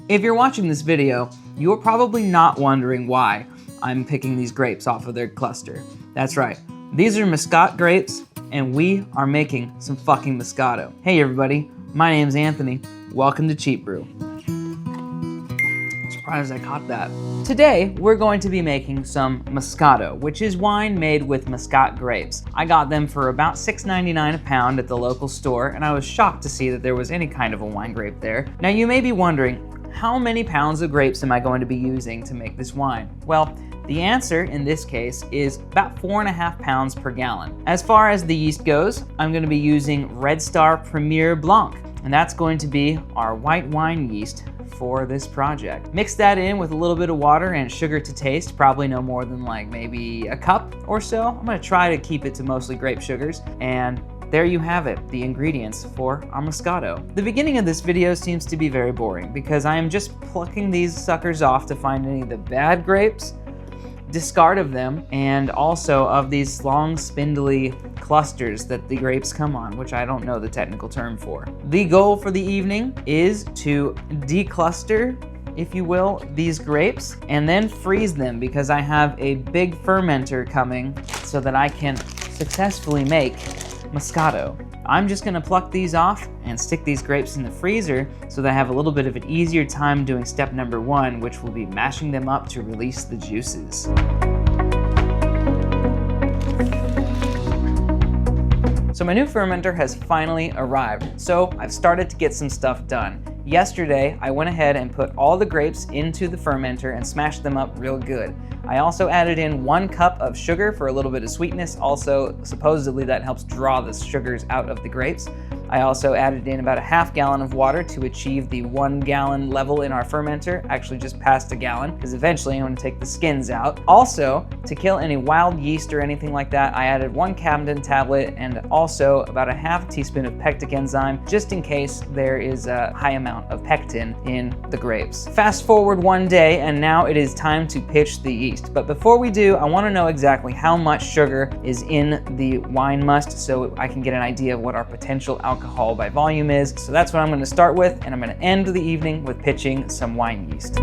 If you're watching this video, you're probably not wondering why I'm picking these grapes off of their cluster. That's right, these are Muscat grapes, and we are making some fucking Moscato. Hey everybody, my name's Anthony. Welcome to Cheap Brew. Surprised I caught that. Today, we're going to be making some Moscato, which is wine made with Muscat grapes. I got them for about $6.99 a pound at the local store, and I was shocked to see that there was any kind of a wine grape there. Now you may be wondering, how many pounds of grapes am I going to be using to make this wine? Well, the answer in this case is about 4.5 pounds per gallon. As far as the yeast goes, I'm going to be using Red Star Premier Blanc, and that's going to be our white wine yeast for this project. Mix that in with a little bit of water and sugar to taste, probably no more than like maybe a cup or so. I'm going to try to keep it to mostly grape sugars, and there you have it, the ingredients for our Moscato. The beginning of this video seems to be very boring because I am just plucking these suckers off to find any of the bad grapes, discard of them, and also of these long spindly clusters that the grapes come on, which I don't know the technical term for. The goal for the evening is to decluster, if you will, these grapes and then freeze them because I have a big fermenter coming so that I can successfully make Moscato. I'm just gonna pluck these off and stick these grapes in the freezer so that I have a little bit of an easier time doing step number 1, which will be mashing them up to release the juices. So my new fermenter has finally arrived, so I've started to get some stuff done. Yesterday, I went ahead and put all the grapes into the fermenter and smashed them up real good. I also added in 1 cup of sugar for a little bit of sweetness. Also, supposedly that helps draw the sugars out of the grapes. I also added in about a half gallon of water to achieve the 1 gallon level in our fermenter, actually just past a gallon, because eventually I'm going to take the skins out. Also, to kill any wild yeast or anything like that, I added 1 Camden tablet and also about a half teaspoon of pectic enzyme, just in case there is a high amount of pectin in the grapes. Fast forward one day, and now it is time to pitch the yeast. But before we do, I want to know exactly how much sugar is in the wine must so I can get an idea of what our potential alcohol by volume is. So that's what I'm going to start with, and I'm going to end the evening with pitching some wine yeast.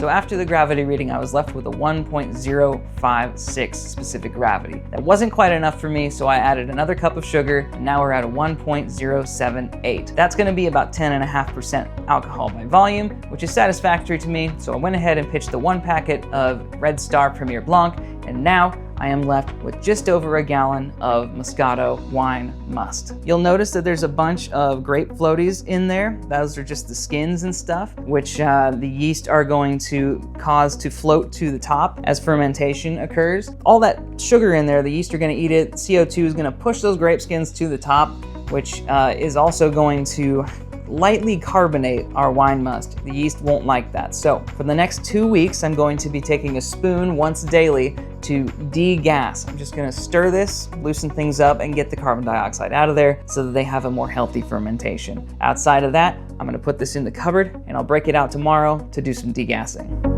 So after the gravity reading, I was left with a 1.056 specific gravity. That wasn't quite enough for me, so I added another cup of sugar, and now we're at a 1.078. That's gonna be about 10.5% alcohol by volume, which is satisfactory to me, so I went ahead and pitched the 1 packet of Red Star Premier Blanc, and now I am left with just over a gallon of Moscato wine must. You'll notice that there's a bunch of grape floaties in there. Those are just the skins and stuff, which the yeast are going to cause to float to the top as fermentation occurs. All that sugar in there, the yeast are gonna eat it. CO2 is gonna push those grape skins to the top, which is also going to lightly carbonate our wine must. The yeast won't like that. So for the next 2 weeks, I'm going to be taking a spoon once daily to degas. I'm just gonna stir this, loosen things up, and get the carbon dioxide out of there so that they have a more healthy fermentation. Outside of that, I'm gonna put this in the cupboard and I'll break it out tomorrow to do some degassing.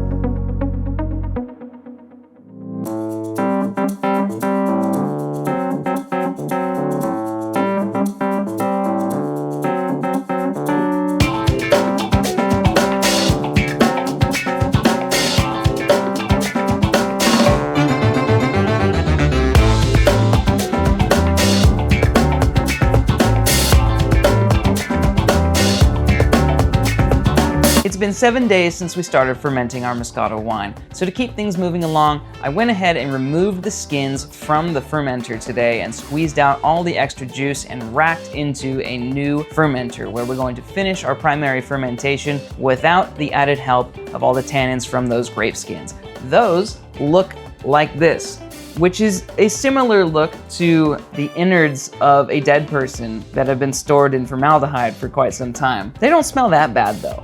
It's been 7 days since we started fermenting our Moscato wine. So to keep things moving along, I went ahead and removed the skins from the fermenter today and squeezed out all the extra juice and racked into a new fermenter where we're going to finish our primary fermentation without the added help of all the tannins from those grape skins. Those look like this, which is a similar look to the innards of a dead person that have been stored in formaldehyde for quite some time. They don't smell that bad though.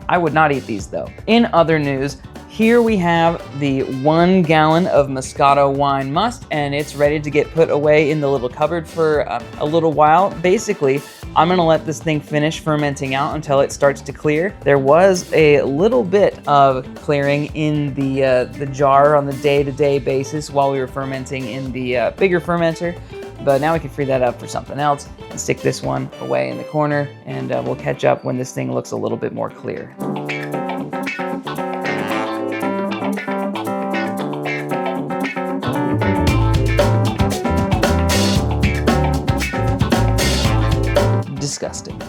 I would not eat these though. In other news, here we have the 1 gallon of Moscato wine must, and it's ready to get put away in the little cupboard for a little while. Basically, I'm gonna let this thing finish fermenting out until it starts to clear. There was a little bit of clearing in the jar on the day-to-day basis while we were fermenting in the bigger fermenter, but now we can free that up for something else. stick this one away in the corner, and we'll catch up when this thing looks a little bit more clear. Disgusting.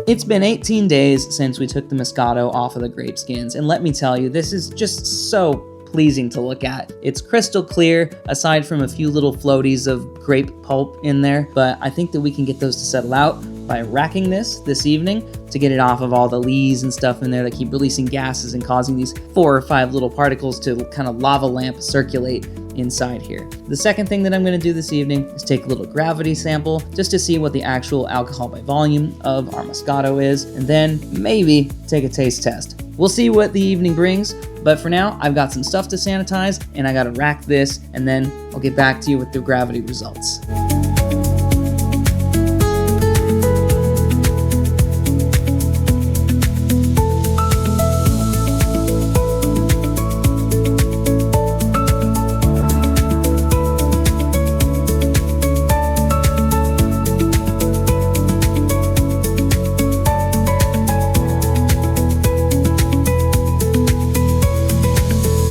It's been 18 days since we took the Moscato off of the grape skins, and let me tell you, this is just so pleasing to look at. It's crystal clear, aside from a few little floaties of grape pulp in there, but I think that we can get those to settle out by racking this evening to get it off of all the lees and stuff in there that keep releasing gases and causing these 4 or 5 little particles to kind of lava lamp circulate inside here. The second thing that I'm going to do this evening is take a little gravity sample just to see what the actual alcohol by volume of our Moscato is, and then maybe take a taste test. We'll see what the evening brings, but for now I've got some stuff to sanitize and I gotta rack this, and then I'll get back to you with the gravity results.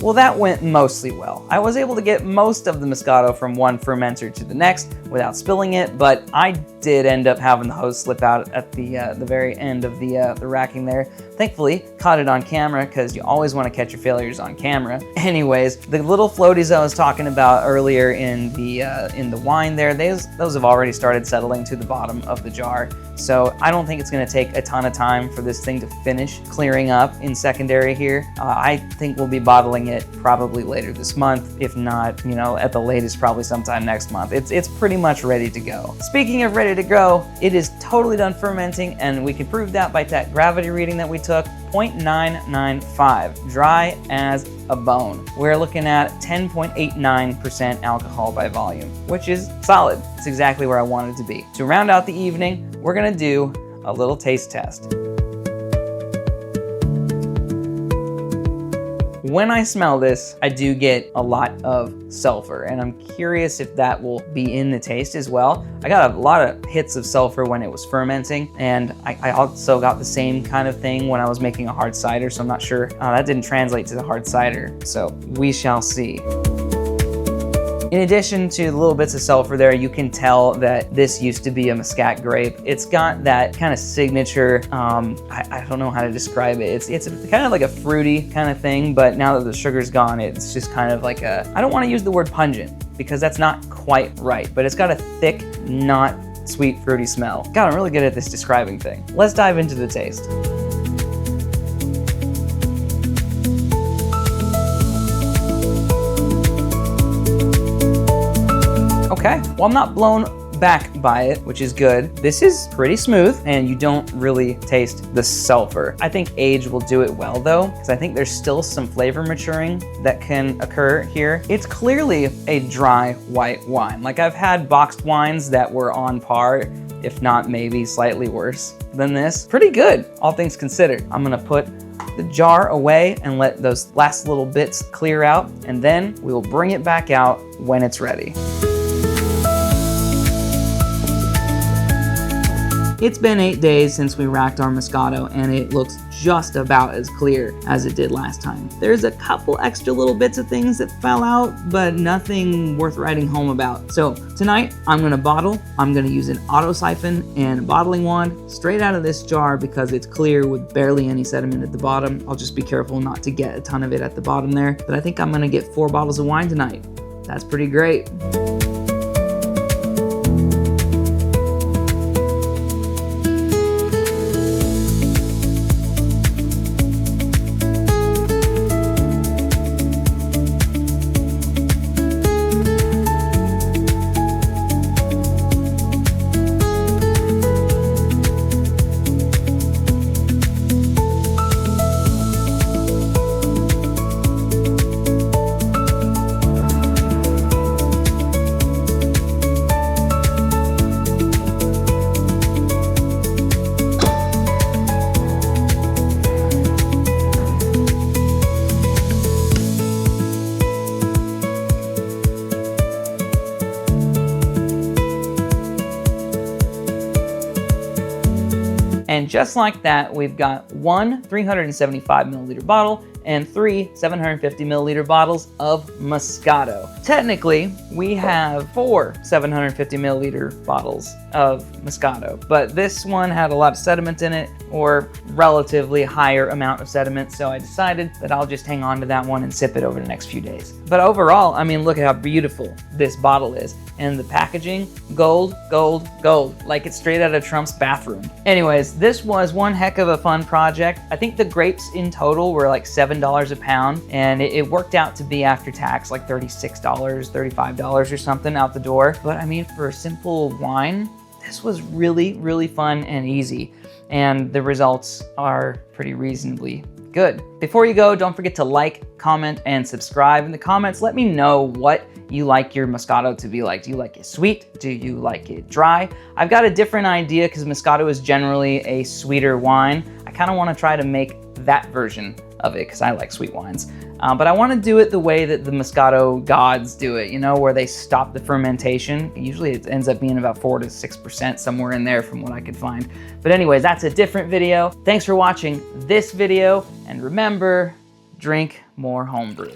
Well, that went mostly well. I was able to get most of the Moscato from one fermenter to the next without spilling it, but I did end up having the hose slip out at the very end of the racking there. Thankfully, caught it on camera, because you always want to catch your failures on camera. Anyways, the little floaties I was talking about earlier in the wine there, those have already started settling to the bottom of the jar. So I don't think it's going to take a ton of time for this thing to finish clearing up in secondary here. I think we'll be bottling it probably later this month, if not, at the latest, probably sometime next month. It's pretty much ready to go. Speaking of ready to go, it is totally done fermenting, and we can prove that by that gravity reading that we took, 0.995, dry as a bone. We're looking at 10.89% alcohol by volume, which is solid. It's exactly where I wanted to be. To round out the evening, we're gonna do a little taste test. When I smell this, I do get a lot of sulfur, and I'm curious if that will be in the taste as well. I got a lot of hits of sulfur when it was fermenting, and I also got the same kind of thing when I was making a hard cider, so I'm not sure. That didn't translate to the hard cider, so we shall see. In addition to the little bits of sulfur there, you can tell that this used to be a Muscat grape. It's got that kind of signature, I don't know how to describe it. It's kind of like a fruity kind of thing, but now that the sugar's gone, it's just kind of like I don't want to use the word pungent, because that's not quite right, but it's got a thick, not sweet, fruity smell. God, I'm really good at this describing thing. Let's dive into the taste. Okay, well, I'm not blown back by it, which is good. This is pretty smooth, and you don't really taste the sulfur. I think age will do it well though, because I think there's still some flavor maturing that can occur here. It's clearly a dry white wine. Like, I've had boxed wines that were on par, if not maybe slightly worse than this. Pretty good, all things considered. I'm gonna put the jar away and let those last little bits clear out, and then we will bring it back out when it's ready. It's been 8 days since we racked our Moscato, and it looks just about as clear as it did last time. There's a couple extra little bits of things that fell out, but nothing worth writing home about. So tonight, I'm gonna bottle. I'm gonna use an auto siphon and a bottling wand straight out of this jar, because it's clear with barely any sediment at the bottom. I'll just be careful not to get a ton of it at the bottom there, but I think I'm gonna get 4 bottles of wine tonight. That's pretty great. just like that, we've got one 375 milliliter bottle and three 750 milliliter bottles of Moscato. Technically, we have four 750 milliliter bottles of Moscato, but this one had a lot of sediment in it, or relatively higher amount of sediment, so I decided that I'll just hang on to that one and sip it over the next few days. But overall, I mean, look at how beautiful this bottle is. And the packaging, gold, gold, gold, like it's straight out of Trump's bathroom. Anyways, this was one heck of a fun project. I think the grapes in total were like $7 a pound, and it worked out to be after tax like $36, $35 or something out the door. But I mean, for a simple wine, this was really, really fun and easy, and the results are pretty reasonably good. Before you go, don't forget to like, comment, and subscribe. In the comments, let me know what you like your Moscato to be like. Do you like it sweet? Do you like it dry? I've got a different idea because Moscato is generally a sweeter wine. I kind of want to try to make that version of it because I like sweet wines. But I want to do it the way that the Moscato gods do it, you know, where they stop the fermentation. Usually it ends up being about 4 to 6%, somewhere in there from what I could find. But anyways, that's a different video. Thanks for watching this video, and remember, drink more homebrew.